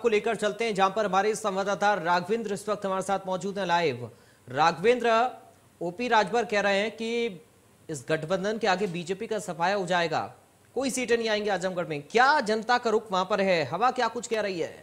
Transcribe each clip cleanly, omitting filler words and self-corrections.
को लेकर चलते हैं, जहां पर हमारे संवाददाता राघवेंद्र इस वक्त हमारे साथ मौजूद हैं लाइव। राघवेंद्र, ओपी राजभर कह रहे हैं कि इस गठबंधन के आगे बीजेपी का सफाया हो जाएगा, कोई सीटें नहीं आएंगी आजमगढ़ में। क्या जनता का रुख वहां पर है, हवा क्या कुछ कह रही है?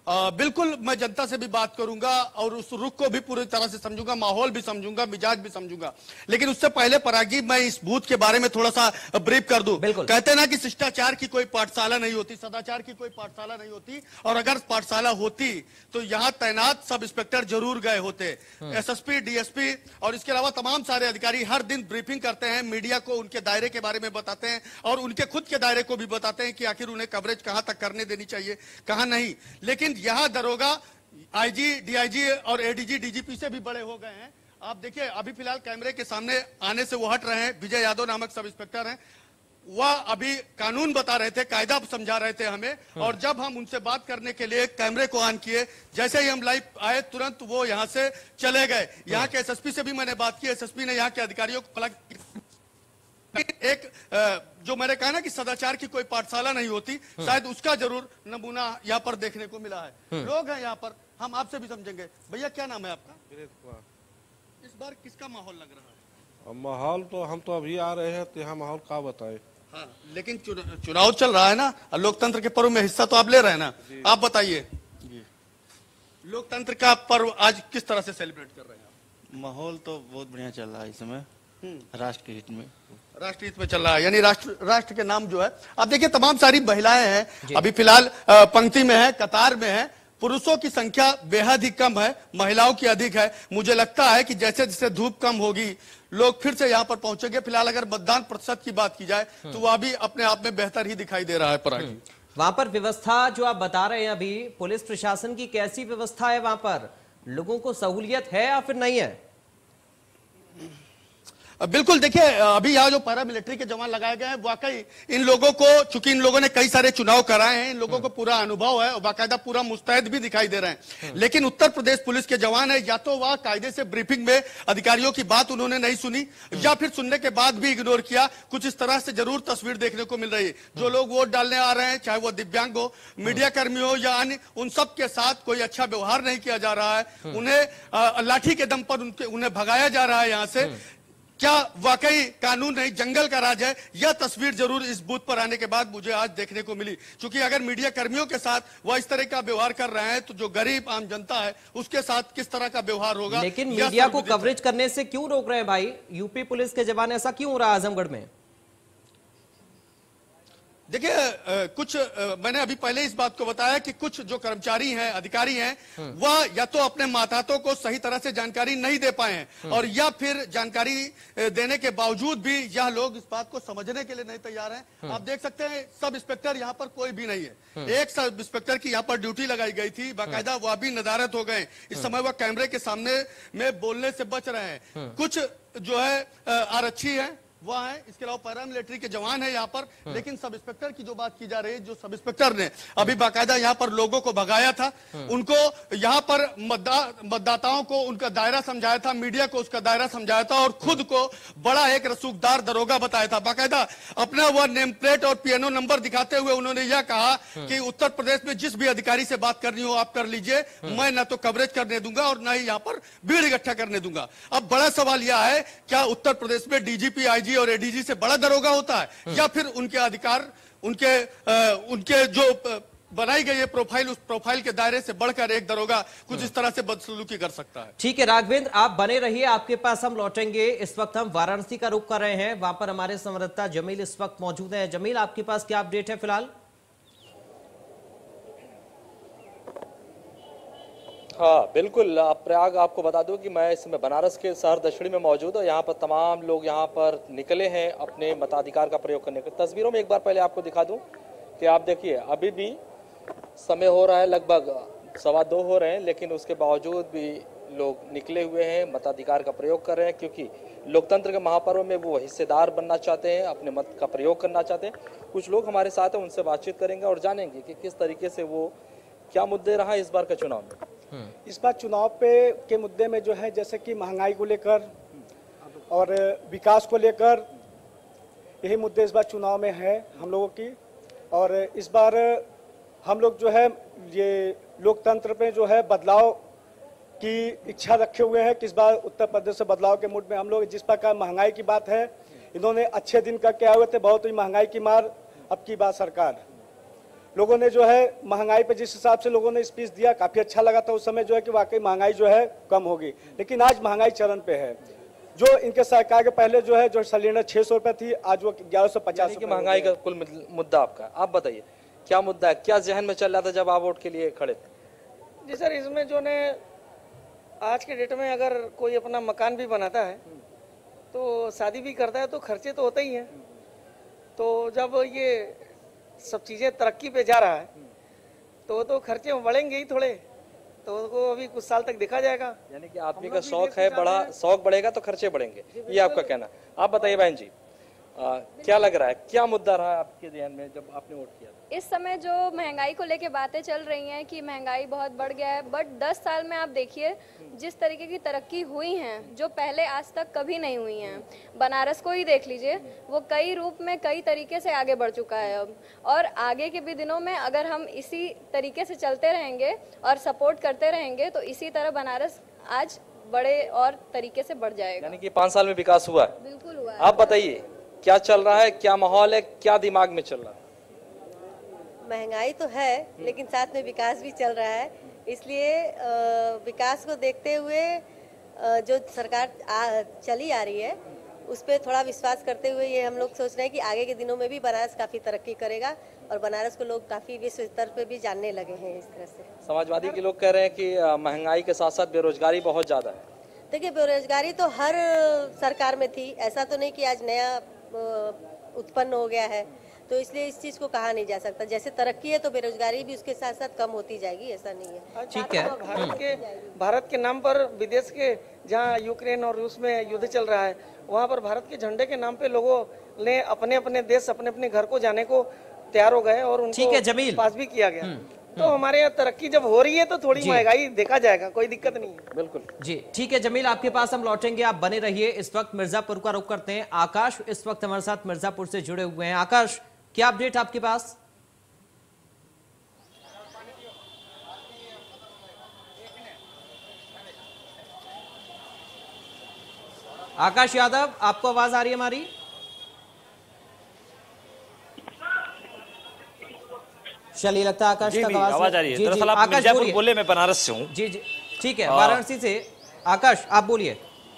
बिल्कुल, मैं जनता से भी बात करूंगा और उस रुख को भी पूरी तरह से समझूंगा, माहौल भी समझूंगा, मिजाज भी समझूंगा। लेकिन उससे पहले परागी, मैं इस बूथ के बारे में थोड़ा सा ब्रीफ कर दूं। कहते हैं ना कि शिष्टाचार की कोई पाठशाला नहीं होती, सदाचार की कोई पाठशाला नहीं होती, और अगर पाठशाला होती तो यहाँ तैनात सब इंस्पेक्टर जरूर गए होते। एसएसपी, डीएसपी और इसके अलावा तमाम सारे अधिकारी हर दिन ब्रीफिंग करते हैं, मीडिया को उनके दायरे के बारे में बताते हैं और उनके खुद के दायरे को भी बताते हैं कि आखिर उन्हें कवरेज कहां तक करने देनी चाहिए, कहां नहीं। लेकिन यहां दरोगा आईजी, डीआईजी और एडीजी, डीजीपी से भी बड़े हो गए हैं। आप देखिए, अभी फिलहाल कैमरे के सामने आने से वो हट रहे हैं। विजय यादव नामक सब इंस्पेक्टर हैं, वह अभी कानून बता रहे थे, कायदा समझा रहे थे हमें, और जब हम उनसे बात करने के लिए कैमरे को ऑन किए, जैसे ही हम लाइव आए तुरंत वो यहां से चले गए। यहाँ के एसएसपी से भी मैंने बात की, एसएसपी ने यहाँ के अधिकारियों को एक जो मैंने कहा ना कि सदाचार की कोई पाठशाला नहीं होती, शायद उसका जरूर नमूना यहाँ पर देखने को मिला है। लोग हैं यहाँ पर, हम आपसे भी समझेंगे। भैया, क्या नाम है आपका? इस बार किसका माहौल लग रहा है? माहौल तो हम तो अभी आ रहे हैं, तो यहाँ माहौल क्या बताए। हाँ, लेकिन चुनाव चल रहा है ना, लोकतंत्र के पर्व में हिस्सा तो आप ले रहे हैं ना। आप बताइए, लोकतंत्र का पर्व आज किस तरह से सेलिब्रेट कर रहे हैं? माहौल तो बहुत बढ़िया चल रहा है इस समय, राष्ट्र के हित में, राष्ट्र हित में चल रहा है, यानी राष्ट्र के नाम जो है। आप देखिए, तमाम सारी महिलाएं हैं अभी फिलहाल पंक्ति में है, कतार में है। पुरुषों की संख्या बेहद ही कम है, महिलाओं की अधिक है। मुझे लगता है कि जैसे जैसे धूप कम होगी, लोग फिर से यहाँ पर पहुंचेंगे। फिलहाल अगर मतदान प्रतिशत की बात की जाए तो वह भी अपने आप में बेहतर ही दिखाई दे रहा है। परागी, वहां पर व्यवस्था जो आप बता रहे हैं, अभी पुलिस प्रशासन की कैसी व्यवस्था है वहां पर? लोगों को सहूलियत है या फिर नहीं है? बिल्कुल, देखिए, अभी यहाँ जो पैरामिलिट्री के जवान लगाए गए हैं, वाकई इन लोगों को, चूंकि इन लोगों ने कई सारे चुनाव कराए हैं, इन लोगों को पूरा अनुभव है और बाकायदा पूरा मुस्तैद भी दिखाई दे रहे हैं। लेकिन उत्तर प्रदेश पुलिस के जवान है, या तो वह कायदे से ब्रीफिंग में अधिकारियों की बात उन्होंने नहीं सुनी, या फिर सुनने के बाद भी इग्नोर किया। कुछ इस तरह से जरूर तस्वीर देखने को मिल रही है। जो लोग वोट डालने आ रहे हैं, चाहे वो दिव्यांग हो, मीडिया कर्मी हो या अन्य, उन सब के साथ कोई अच्छा व्यवहार नहीं किया जा रहा है। उन्हें लाठी के दम पर उन्हें भगाया जा रहा है यहाँ से। क्या वाकई कानून नहीं, जंगल का राज है? यह तस्वीर जरूर इस बूथ पर आने के बाद मुझे आज देखने को मिली। क्योंकि अगर मीडिया कर्मियों के साथ वह इस तरह का व्यवहार कर रहे हैं, तो जो गरीब आम जनता है उसके साथ किस तरह का व्यवहार होगा? लेकिन मीडिया को कवरेज करने से क्यों रोक रहे हैं भाई यूपी पुलिस के जवान? ऐसा क्यों हो रहा है आजमगढ़ में? देखिए, कुछ मैंने अभी पहले इस बात को बताया कि कुछ जो कर्मचारी हैं, अधिकारी हैं, वह या तो अपने माताओं को सही तरह से जानकारी नहीं दे पाए हैं, और या फिर जानकारी देने के बावजूद भी यह लोग इस बात को समझने के लिए नहीं तैयार हैं। आप देख सकते हैं, सब इंस्पेक्टर यहाँ पर कोई भी नहीं है। एक सब इंस्पेक्टर की यहाँ पर ड्यूटी लगाई गई थी, बाकायदा वह भी नदारत हो गए। इस समय वह कैमरे के सामने में बोलने से बच रहे हैं। कुछ जो है आरक्षी है, वह है, इसके अलावा पैरामिलिट्री के जवान है यहाँ पर। लेकिन सब इंस्पेक्टर की जो बात की जा रही है, जो सब इंस्पेक्टर ने अभी बाकायदा यहाँ पर लोगों को भगाया था, उनको यहाँ पर मतदाताओं को उनका दायरा समझाया था, मीडिया को उसका दायरा समझाया था, और खुद को बड़ा एक रसूखदार दरोगा बताया था। बाकायदा अपना वह नेम प्लेट और पीएनओ नंबर दिखाते हुए उन्होंने यह कहा कि उत्तर प्रदेश में जिस भी अधिकारी से बात करनी हो आप कर लीजिए, मैं न तो कवरेज करने दूंगा और न ही यहाँ पर भीड़ इकट्ठा करने दूंगा। अब बड़ा सवाल यह है, क्या उत्तर प्रदेश में डीजीपी, आईजी और एडीजी से बड़ा दरोगा होता है, या फिर उनके अधिकार, उनके जो बनाई गई है प्रोफाइल, उस प्रोफाइल के दायरे से बढ़कर एक दरोगा कुछ इस तरह से बदसलूकी कर सकता है? ठीक है राघवेंद्र, आप बने रहिए, आपके पास हम लौटेंगे। इस वक्त हम वाराणसी का रुख कर रहे हैं, वहां पर हमारे संवाददाता जमील इस वक्त मौजूद है। जमील, आपके पास क्या अपडेट है फिलहाल? हाँ बिल्कुल, प्रयाग आपको बता दूं कि मैं इस समय बनारस के शहर दक्षिणी में मौजूद हूँ। यहाँ पर तमाम लोग यहाँ पर निकले हैं अपने मताधिकार का प्रयोग करने के। तस्वीरों में एक बार पहले आपको दिखा दूं कि आप देखिए, अभी भी समय हो रहा है, लगभग 2:15 हो रहे हैं, लेकिन उसके बावजूद भी लोग निकले हुए हैं, मताधिकार का प्रयोग कर रहे हैं, क्योंकि लोकतंत्र के महापर्व में वो हिस्सेदार बनना चाहते हैं, अपने मत का प्रयोग करना चाहते हैं। कुछ लोग हमारे साथ हैं, उनसे बातचीत करेंगे और जानेंगे कि किस तरीके से वो, क्या मुद्दे रहा इस बार के चुनाव में। इस बार चुनाव के मुद्दे में जो है, जैसे कि महंगाई को लेकर और विकास को लेकर, यही मुद्दे इस बार चुनाव में है हम लोगों की। और इस बार हम लोग जो है ये लोकतंत्र पे जो है बदलाव की इच्छा रखे हुए हैं। किस बार उत्तर प्रदेश से बदलाव के मूड में हम लोग, जिस प्रकार महंगाई की बात है, इन्होंने अच्छे दिन करके आए हुए थे, बहुत ही महंगाई की मार अब की बात सरकार। लोगों ने जो है महंगाई पे जिस हिसाब से लोगों ने स्पीच दिया, काफी अच्छा लगा था उस समय जो है कि वाकई महंगाई जो है कम होगी, लेकिन आज महंगाई चरण पे है। जो इनके सरकार के पहले जो है जो सिलेंडर 600 रुपए थी, आज वो 1150 की महंगाई का कुल मुद्दा आपका, आप बताइए क्या मुद्दा है, क्या जहन में चल रहा था जब आप वोट के लिए खड़े थे? जी सर, इसमें जो ने आज के डेट में अगर कोई अपना मकान भी बनाता है तो शादी भी करता है तो खर्चे तो होते ही हैं। तो जब ये सब चीज़ें तरक्की पे जा रहा है तो खर्चे बढ़ेंगे ही थोड़े, तो उसको अभी कुछ साल तक देखा जाएगा। यानी कि आदमी का शौक है, बड़ा शौक बढ़ेगा तो खर्चे बढ़ेंगे, ये आपका कहना। आप बताइए बहन जी, क्या लग रहा है, क्या मुद्दा रहा है आपके ध्यान में जब आपने वोट किया? इस समय जो महंगाई को लेके बातें चल रही हैं कि महंगाई बहुत बढ़ गया है, बट 10 साल में आप देखिए जिस तरीके की तरक्की हुई हैं जो पहले आज तक कभी नहीं हुई हैं। बनारस को ही देख लीजिए, वो कई रूप में कई तरीके से आगे बढ़ चुका है अब, और आगे के भी दिनों में अगर हम इसी तरीके से चलते रहेंगे और सपोर्ट करते रहेंगे तो इसी तरह बनारस आज बड़े और तरीके से बढ़ जाएगा। यानी कि 5 साल में विकास हुआ है? बिल्कुल हुआ है। आप बताइए क्या चल रहा है, क्या माहौल है, क्या दिमाग में चल रहा है? महंगाई तो है लेकिन साथ में विकास भी चल रहा है, इसलिए विकास को देखते हुए जो सरकार चली आ रही है उस पर थोड़ा विश्वास करते हुए ये हम लोग सोच रहे हैं कि आगे के दिनों में भी बनारस काफ़ी तरक्की करेगा और बनारस को लोग काफ़ी विश्व स्तर पर भी जानने लगे हैं इस तरह से। समाजवादी के लोग कह रहे हैं कि महंगाई के साथ साथ बेरोजगारी बहुत ज़्यादा है। देखिए, बेरोजगारी तो हर सरकार में थी, ऐसा तो नहीं कि आज नया उत्पन्न हो गया है, तो इसलिए इस चीज को कहा नहीं जा सकता। जैसे तरक्की है तो बेरोजगारी भी उसके साथ साथ कम होती जाएगी, ऐसा नहीं है। ठीक है। भारत के नाम पर विदेश के, जहां यूक्रेन और रूस में युद्ध चल रहा है, वहां पर भारत के झंडे के नाम पे लोगों ने अपने अपने देश, अपने अपने घर को जाने को तैयार हो गए और उनको पास भी किया गया। तो हमारे यहाँ तरक्की जब हो रही है तो थोड़ी महंगाई देखा जाएगा, कोई दिक्कत नहीं है। बिल्कुल जी, ठीक है जमील, आपके पास हम लौटेंगे, आप बने रहिए। इस वक्त मिर्जापुर का रुख करते हैं। आकाश इस वक्त हमारे साथ मिर्जापुर से जुड़े हुए हैं। आकाश, क्या अपडेट आपके पास? आकाश यादव, आपको आवाज आ रही है हमारी? चलिए, लगता है आकाश तक आवाज आ रही है। दरअसल आप मिर्जापुर बोले, मैं बनारस से हूँ। जी जी, ठीक है, वाराणसी से आकाश आप बोलिए।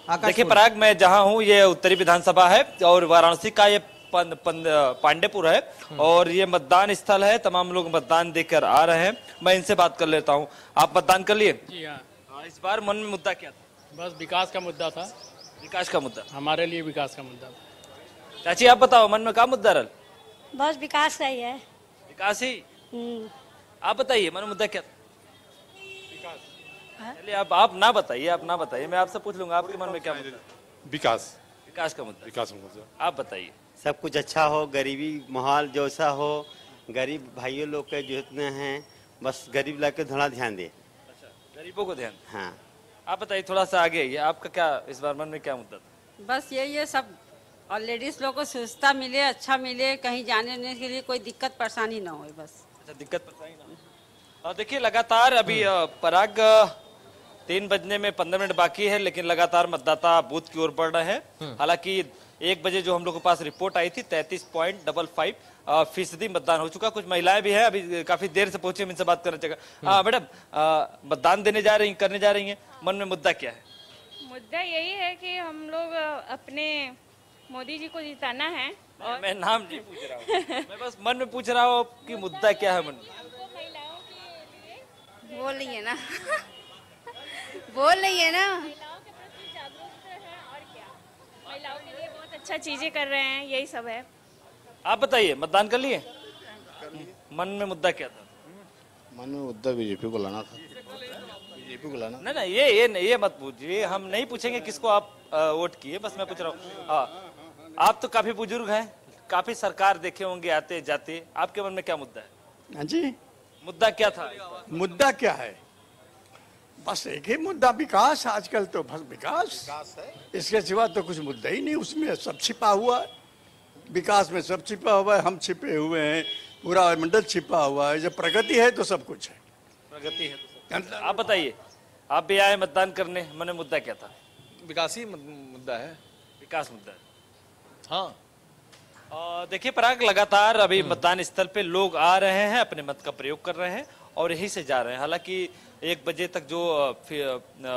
देखिए पराग, मैं जहाँ हूँ ये उत्तरी विधानसभा है और वाराणसी का ये पांडेपुर है और ये मतदान स्थल है। तमाम लोग मतदान देकर आ रहे हैं, मैं इनसे बात कर लेता हूँ। आप मतदान कर लिए? जी हाँ। इस बार मन में मुद्दा क्या था? बस विकास का मुद्दा था। विकास का मुद्दा हमारे लिए विकास का मुद्दा था। चाची आप बताओ, मन में क्या मुद्दा रहा? बस विकास का ही है। विकास ही? आप बताइए, मन में मुद्दा क्या था? चलिए आप ना बताइए, आप ना बताइए, मैं आपसे पूछ लूंगा आपके मन में क्या मुद्दा? विकास। विकास का मुद्दा। विकास का मुद्दा। आप बताइए। सब कुछ अच्छा हो, गरीबी माहौल जैसा हो, गरीब भाइयों लोग के जितने हैं, बस गरीब लोग के थोड़ा ध्यान दे। अच्छा, गरीबों को ध्यान। हाँ, आप बताइए थोड़ा सा आगे, ये आपका क्या इस बार मन में क्या मुद्दा था? बस ये सब, और लेडीज लोग को सुविधा मिले, अच्छा मिले, कहीं जाने के लिए कोई दिक्कत परेशानी ना हो बस। अच्छा, दिक्कत परेशानी ना हो। देखिए लगातार अभी पराग 3 बजने में 15 मिनट बाकी है, लेकिन लगातार मतदाता बूथ की ओर बढ़ रहे हैं। हालांकि 1 बजे जो हम लोग के पास रिपोर्ट आई थी 33.55% मतदान हो चुका। कुछ महिलाएं भी हैं, अभी काफी देर से पहुंची, हम इनसे बात करना चाहेगा। मैडम, मतदान देने जा रही हैं, करने जा रही हैं, मन में मुद्दा क्या है? मुद्दा यही है कि हम लोग अपने मोदी जी को जिताना है। और मैं नाम नहीं पूछ रहा हूँ, मैं बस मन में पूछ रहा हूँ कि मुद्दा क्या है मन में। बोल रही है ना बोल रही है ना, महिलाओं के प्रति जागरूक है और क्या, महिलाओं के लिए बहुत अच्छा चीजें कर रहे हैं, यही सब है। आप बताइए, मतदान कर लिए? मन में मुद्दा क्या था? मन में मुद्दा बीजेपी को लाना था। बीजेपी को लाना। नहीं, ये मत पूछिए, हम नहीं पूछेंगे किसको आप वोट किए, बस मैं पूछ रहा हूँ। आप तो काफी बुजुर्ग हैं, काफी सरकार देखे होंगे आते जाते, आपके मन में क्या मुद्दा है? हाँ जी, मुद्दा क्या था? मुद्दा क्या है? बस एक ही मुद्दा, विकास। आजकल तो बस विकास है, इसके सिवा तो कुछ मुद्दा ही नहीं। उसमें सब छिपा हुआ है, विकास में सब छिपा हुआ है, हम छिपे हुए हैं पूरा मंडल छिपा हुआ है। जब प्रगति है तो सब कुछ है। प्रगति है तो सब। आप बताइए, आप भी आए मतदान करने, मैंने मुद्दा क्या था? विकास ही मुद्दा है। विकास मुद्दा है। हाँ, देखिए पराग, लगातार अभी मतदान स्थल पे लोग आ रहे हैं, अपने मत का प्रयोग कर रहे हैं और यहीं से जा रहे हैं। हालांकि 1 बजे तक जो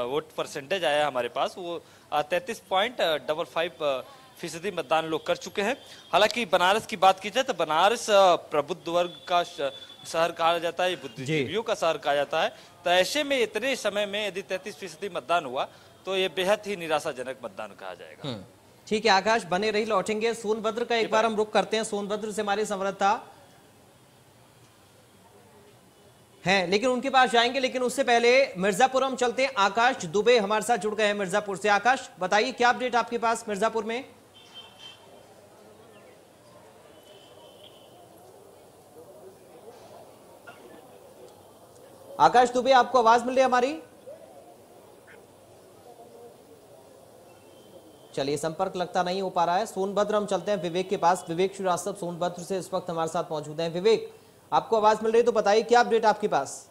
वोट परसेंटेज आया हमारे पास वो 33.55% मतदान लोग कर चुके हैं। हालांकि बनारस की बात की जाए तो बनारस प्रबुद्ध वर्ग का शहर कहा जाता है, बुद्धिजीवियों का शहर कहा जाता है। तो ऐसे में इतने समय में यदि 33% मतदान हुआ तो ये बेहद ही निराशाजनक मतदान कहा जाएगा। ठीक है आकाश, बने रही, लौटेंगे सोनभद्र का एक बार हम रुख करते हैं। सोनभद्र से हमारे संवाददाता हैं, लेकिन उनके पास जाएंगे, लेकिन उससे पहले मिर्जापुर हम चलते हैं। आकाश दुबे हमारे साथ जुड़ गए हैं मिर्जापुर से। आकाश बताइए, क्या अपडेट आपके पास मिर्जापुर में? आकाश दुबे, आपको आवाज मिल रही है हमारी? चलिए, संपर्क लगता नहीं हो पा रहा है। सोनभद्र हम चलते हैं विवेक के पास। विवेक श्रीवास्तव सोनभद्र से इस वक्त हमारे साथ मौजूद हैं। विवेक, आपको आवाज मिल रही है तो बताइए, क्या अपडेट आपके पास?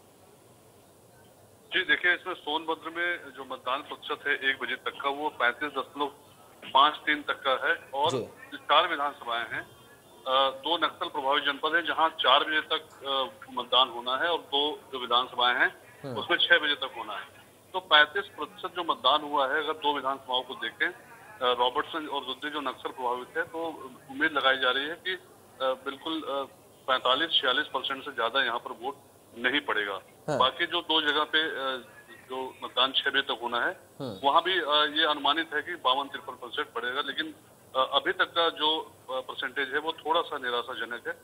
जी देखिए, इसमें सोनभद्र में जो मतदान प्रतिशत है 1 बजे तक का वो 35.53 तक का है और 4 विधानसभाएं हैं। 2 नक्सल प्रभावित जनपद है जहां 4 बजे तक मतदान होना है और 2 जो विधानसभाएं हैं उसमें 6 बजे तक होना है। तो 35% जो मतदान हुआ है, अगर 2 विधानसभाओं को देखें, रॉबर्टसन और दुद्दी जो नक्सल प्रभावित है, तो उम्मीद लगाई जा रही है कि बिल्कुल 45-46% से ज्यादा यहाँ पर वोट नहीं पड़ेगा। बाकी जो 2 जगह पे जो मतदान 6 बजे तक होना है वहाँ भी ये अनुमानित है कि 52-53% पड़ेगा, लेकिन अभी तक का जो परसेंटेज है वो थोड़ा सा निराशाजनक है।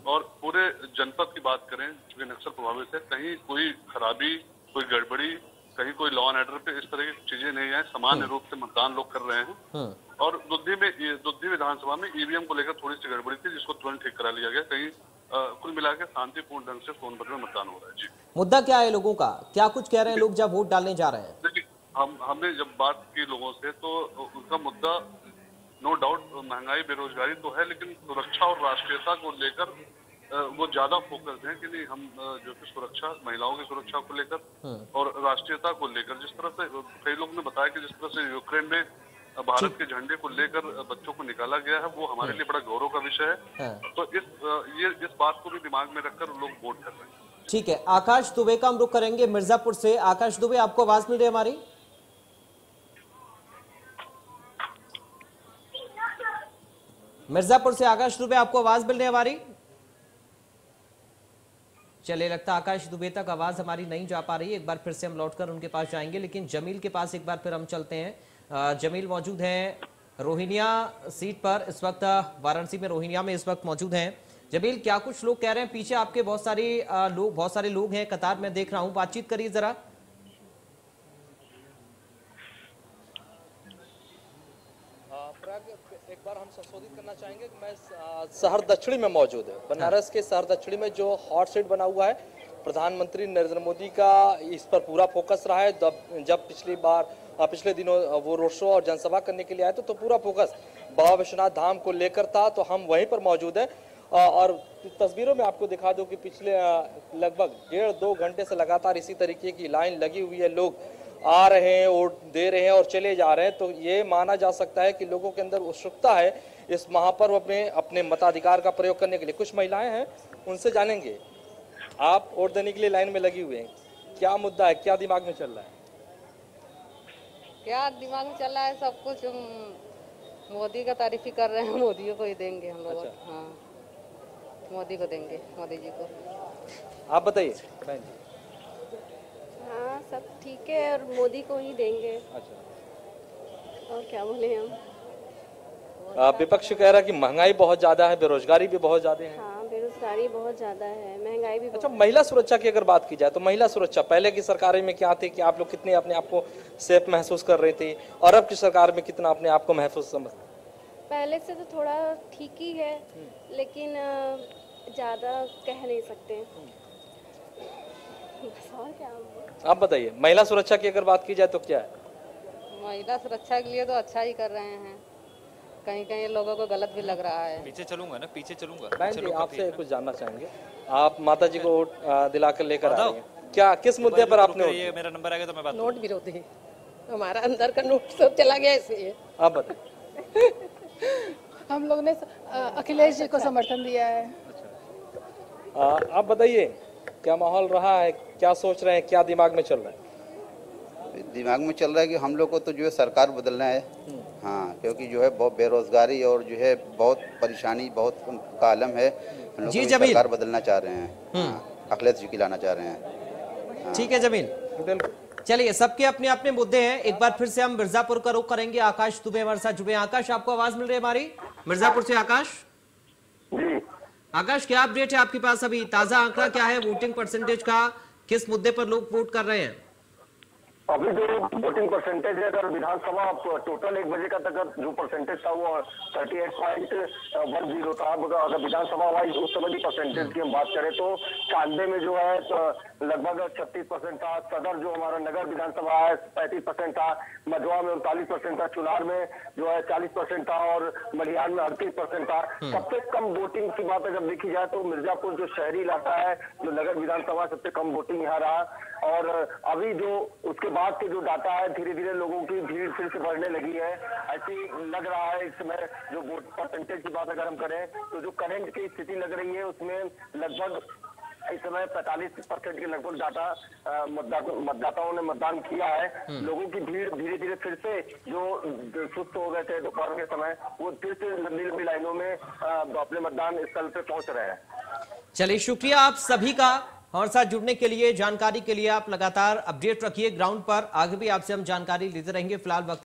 और पूरे जनपद की बात करें जो नक्सल प्रभावित है, कहीं कोई खराबी, कोई गड़बड़ी, कहीं कोई लॉ एंड ऑर्डर पे इस तरह की चीजें नहीं है। सामान्य रूप से मतदान लोग कर रहे हैं। और दुद्दी विधानसभा में ईवीएम को लेकर थोड़ी सी गड़बड़ी थी जिसको तुरंत ठीक करा लिया गया। कहीं कुल मिलाकर शांतिपूर्ण ढंग से सोनभद्र में मतदान हो रहा है। जी, मुद्दा क्या है लोगों का? क्या कुछ कह रहे हैं लोग जब वोट डालने जा रहे हैं? देखिए, हमने जब बात की लोगों से तो उनका मुद्दा नो डाउट महंगाई, बेरोजगारी तो है, लेकिन सुरक्षा और राष्ट्रीयता को लेकर वो ज्यादा फोकस है कि नहीं, हम जो कि सुरक्षा, महिलाओं की सुरक्षा को लेकर और राष्ट्रीयता को लेकर, जिस तरह से कई लोगों ने बताया कि जिस तरह से यूक्रेन में भारत के झंडे को लेकर बच्चों को निकाला गया है, वो हमारे लिए बड़ा गौरव का विषय है। तो इस बात को भी दिमाग में रखकर लोग वोट कर रहे हैं। ठीक है, आकाश दुबे का हम रुख करेंगे मिर्जापुर से। आकाश दुबे, आपको आवाज मिल रही है हमारी? मिर्जापुर से आकाश दुबे, आपको आवाज मिल रही है हमारी? चलिए, लगता आकाश दुबे तक आवाज हमारी नहीं जा पा रही है। एक बार फिर से हम लौटकर उनके पास जाएंगे, लेकिन जमील के पास एक बार फिर हम चलते हैं। जमील मौजूद हैं रोहिनिया सीट पर इस वक्त, वाराणसी में रोहिनिया में इस वक्त मौजूद हैं। जमील, क्या कुछ लोग कह रहे हैं? पीछे आपके बहुत सारे लोग हैं, कतार में देख रहा हूं, बातचीत करिए जरा। एक बार हम संशोधित करना चाहेंगे कि मैं शहर दक्षिणी में मौजूद है। बनारस के शहर दक्षिणी में जो हॉट सीट बना हुआ है, प्रधानमंत्री नरेंद्र मोदी का इस पर पूरा फोकस रहा है। जब पिछले दिनों वो रोड शो और जनसभा करने के लिए आए तो पूरा फोकस बाबा विश्वनाथ धाम को लेकर था। तो हम वहीं पर मौजूद है और तस्वीरों में आपको दिखा दूं कि पिछले लगभग 1.5-2 घंटे से लगातार इसी तरीके की लाइन लगी हुई है। लोग आ रहे हैं, वोट दे रहे हैं और चले जा रहे हैं। तो ये माना जा सकता है कि लोगों के अंदर उत्सुकता है इस महापर्व में अपने मताधिकार का प्रयोग करने के लिए। कुछ महिलाएं हैं, उनसे जानेंगे। आप वोट देने के लिए लाइन में लगी हुई हैं, क्या मुद्दा है, क्या दिमाग में चल रहा है? क्या दिमाग में चल रहा है? सब कुछ मोदी का तारीफ ही कर रहे हैं। मोदी को ही देंगे हम लोग। अच्छा। हाँ, मोदी को देंगे, मोदी जी को। आप बताइए। हाँ, सब ठीक है और मोदी को ही देंगे। अच्छा, और क्या बोले हम? विपक्ष कह रहा है कि महंगाई बहुत ज्यादा है, बेरोजगारी भी बहुत ज्यादा है। हाँ, बेरोजगारी बहुत ज्यादा है, महंगाई भी। अच्छा, महिला सुरक्षा की अगर बात की जाए तो महिला सुरक्षा पहले की सरकारें में क्या थी कि आप लोग कितने अपने आप को सेफ महसूस कर रही थी और अब की सरकार में कितना अपने आप को महसूस समझते? पहले से तो थोड़ा ठीक ही है, लेकिन ज्यादा कह नहीं सकते। और क्या? आप बताइए, महिला सुरक्षा की अगर बात की जाए तो क्या है? महिला सुरक्षा के लिए तो अच्छा ही कर रहे हैं। कहीं कहीं लोगों को गलत भी लग रहा है। पीछे चलूंगा ना, पीछे चलूंगा। बहन जी, आपसे कुछ जानना चाहेंगे। आप माता जी को वोट दिलाकर लेकर आ रही हैं, क्या किस मुद्दे पर आपने ये मेरा नंबर आएगा तो मैं बात नोट विरोधी, हमारा अंदर का नोट सब चला गया इसलिए। आप बताइए। हम लोग ने अखिलेश जी को समर्थन दिया है। आप बताइए क्या माहौल रहा है, क्या सोच रहे हैं, क्या दिमाग में चल रहा है? दिमाग में चल रहा है कि हम लोग को तो जो है सरकार बदलना है। हाँ, क्योंकि जो है बहुत बेरोजगारी और जो है बहुत परेशानी, बहुत कालम है। हम लोग सरकार बदलना चाह रहे हैं, अखिलेश जी की लाना चाह रहे हैं। ठीक है जमील, चलिए सबके अपने अपने मुद्दे हैं। एक बार फिर से हम मिर्जापुर का रुख करेंगे। आकाश दुबे हमारे साथ जुड़े। आकाश, आपको आवाज मिल रही है हमारी? मिर्जापुर से आकाश। आकाश, क्या अपडेट है आपके पास? अभी ताजा आंकड़ा क्या है वोटिंग परसेंटेज का? किस मुद्दे पर लोग वोट कर रहे हैं? अभी जो वोटिंग परसेंटेज है, अगर विधानसभा टोटल 1 बजे का तक जो परसेंटेज था वो 38.10 था। अगर विधानसभा वाइज उस समय की परसेंटेज की हम बात करें तो कांदे में जो है लगभग 36% था। सदर जो हमारा नगर विधानसभा है 35% था। मधुआ में 39% था। चुनार में जो है 40% था और मलियान में 38% था। सबसे कम वोटिंग की बात अगर देखी जाए तो मिर्जापुर जो शहरी इलाका है, जो नगर विधानसभा, सबसे कम वोटिंग यहाँ रहा। और अभी जो उसके बाद के जो डाटा है, धीरे धीरे लोगों की भीड़ फिर से बढ़ने लगी है, ऐसी लग रहा है। इस समय जो वोट परसेंटेज की बात अगर हम करें तो जो करंट की स्थिति लग रही है उसमें लगभग इस समय 45% के लगभग डाटा मतदाताओं ने मतदान किया है। लोगों की भीड़ धीरे धीरे फिर से जो सुस्त हो गए थे दोपहर के समय, वो फिर से लंबी लंबी लाइनों में अपने मतदान स्थल पे पहुंच रहे हैं। चलिए, शुक्रिया आप सभी का हमारे साथ जुड़ने के लिए, जानकारी के लिए। आप लगातार अपडेट रखिए ग्राउंड पर, आगे भी आपसे हम जानकारी लेते रहेंगे। फिलहाल वक्त